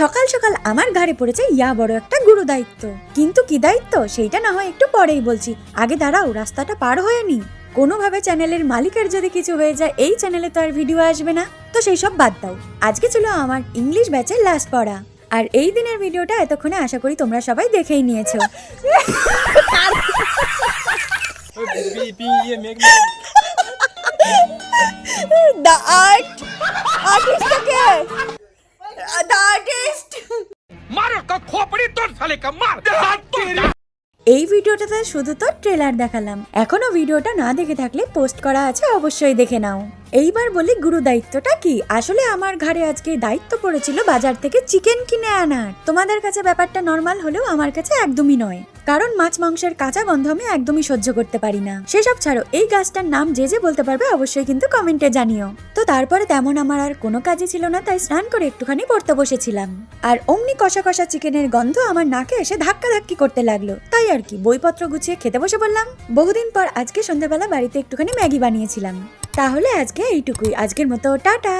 সকাল সকাল আমার ঘাড়ে পড়েছে ইয়া বড় একটা গুরু দায়িত্ব। কিন্তু কি দায়িত্ব সেইটা না হয় একটু পরেই বলছি, আগে দাঁড়াও রাস্তাটা পার হয়ে নি। কোনোভাবে চ্যানেলের মালিকের যদি কিছু হয়ে যায় এই চ্যানেলে তো আর ভিডিও আসবে না, তো সেই সব বাদ দাও। আজকে ছিল আমার ইংলিশ ব্যাচের লাস্ট পড়া, আর এই দিনের ভিডিওটা এতক্ষণে আশা করি তোমরা সবাই দেখেই নিয়েছো। The art artist K? The artist मारो का खोपड़ी तोड़ साले का मार हाथ तोड़। এই ভিডিওটাতে শুধু তো ট্রেলার দেখালাম, এখনো ভিডিওটা না দেখে থাকলে পোস্ট করা আছে, অবশ্যই দেখে নাও। এইবার বলি গুরু দায়িত্বটা কি। আসলে আমার ঘাড়ে আজকে দায়িত্ব পড়েছিল বাজার থেকে চিকেন কিনে আনার। তোমাদের কাছে ব্যাপারটা নর্মাল হলেও আমার কাছে একদমই নয়, কারণ মাছ মাংসের কাঁচা গন্ধ আমি একদমই সহ্য করতে পারি না। সেসব ছাড়ো, এই গাছটার নাম যে যে বলতে পারবে অবশ্যই কিন্তু কমেন্টে জানিও। তো তারপরে তেমন আমার আর কোনো কাজই ছিল না, তাই স্নান করে একটুখানি পড়তে বসেছিলাম। আর অমনি কষা কষা চিকেনের গন্ধ আমার নাকে এসে ধাক্কা ধাক্কি করতে লাগলো, তাই আর কি বইপত্র গুছিয়ে খেতে বসে বললাম। বহুদিন পর আজকে সন্ধ্যাবেলা বাড়িতে একটুখানি ম্যাগি বানিয়েছিলাম। তাহলে আজকে এইটুকুই, আজকের মতো টাটা।